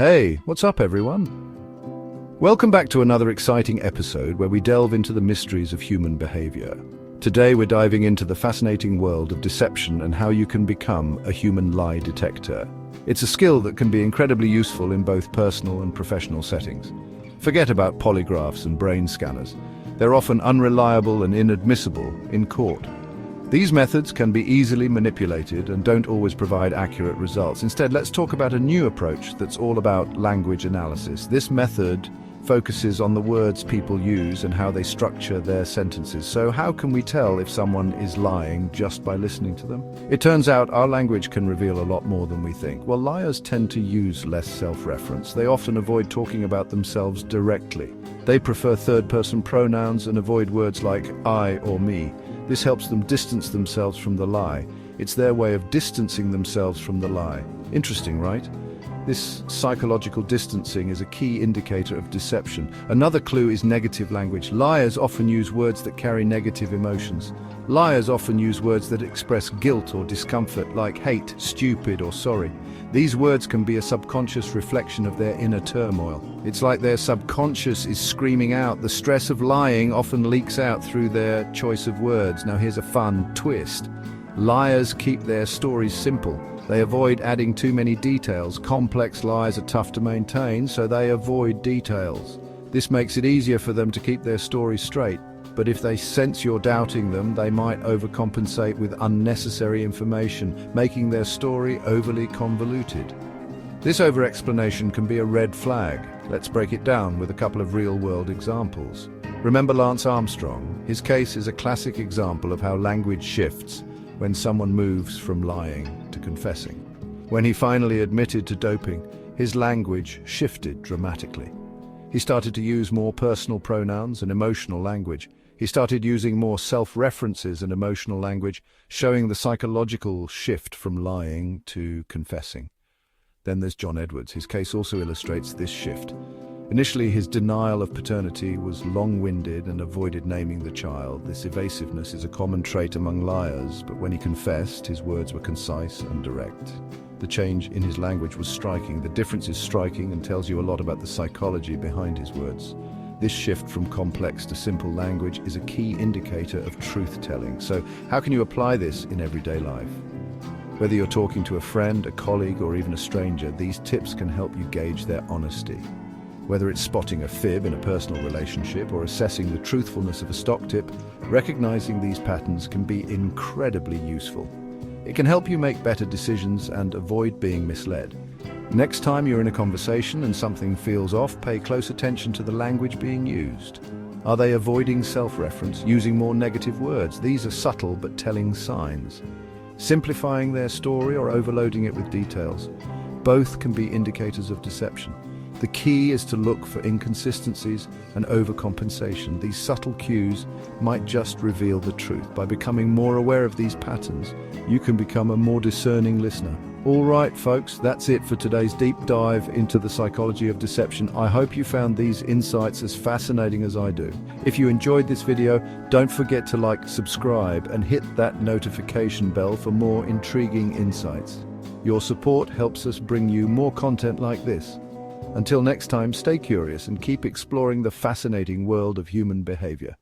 Hey, what's up everyone? Welcome back to another exciting episode where we delve into the mysteries of human behavior. Today we're diving into the fascinating world of deception and how you can become a human lie detector. It's a skill that can be incredibly useful in both personal and professional settings. Forget about polygraphs and brain scanners. They're often unreliable and inadmissible in court. These methods can be easily manipulated and don't always provide accurate results. Instead, let's talk about a new approach that's all about language analysis. This method focuses on the words people use and how they structure their sentences. So how can we tell if someone is lying just by listening to them? It turns out our language can reveal a lot more than we think. Well, liars tend to use less self-reference. They often avoid talking about themselves directly. They prefer third-person pronouns and avoid words like I or me. This helps them distance themselves from the lie. It's their way of distancing themselves from the lie. Interesting, right? This psychological distancing is a key indicator of deception. Another clue is negative language. Liars often use words that carry negative emotions. Liars often use words that express guilt or discomfort, like hate, stupid, or sorry. These words can be a subconscious reflection of their inner turmoil. It's like their subconscious is screaming out. The stress of lying often leaks out through their choice of words. Now here's a fun twist. Liars keep their stories simple. They avoid adding too many details. Complex lies are tough to maintain, so they avoid details. This makes it easier for them to keep their story straight. But if they sense you're doubting them, they might overcompensate with unnecessary information, making their story overly convoluted. This over-explanation can be a red flag. Let's break it down with a couple of real-world examples. Remember Lance Armstrong? His case is a classic example of how language shifts when someone moves from lying to confessing. When he finally admitted to doping, his language shifted dramatically. He started to use more personal pronouns and emotional language. He started using more self-references and emotional language, showing the psychological shift from lying to confessing. Then there's John Edwards. His case also illustrates this shift. Initially, his denial of paternity was long-winded and avoided naming the child. This evasiveness is a common trait among liars, but when he confessed, his words were concise and direct. The change in his language was striking. The difference is striking and tells you a lot about the psychology behind his words. This shift from complex to simple language is a key indicator of truth-telling. So, how can you apply this in everyday life? Whether you're talking to a friend, a colleague, or even a stranger, these tips can help you gauge their honesty. Whether it's spotting a fib in a personal relationship or assessing the truthfulness of a stock tip, recognizing these patterns can be incredibly useful. It can help you make better decisions and avoid being misled. Next time you're in a conversation and something feels off, pay close attention to the language being used. Are they avoiding self-reference, using more negative words? These are subtle but telling signs. Simplifying their story or overloading it with details. Both can be indicators of deception. The key is to look for inconsistencies and overcompensation. These subtle cues might just reveal the truth. By becoming more aware of these patterns, you can become a more discerning listener. All right, folks, that's it for today's deep dive into the psychology of deception. I hope you found these insights as fascinating as I do. If you enjoyed this video, don't forget to like, subscribe, and hit that notification bell for more intriguing insights. Your support helps us bring you more content like this. Until next time, stay curious and keep exploring the fascinating world of human behavior.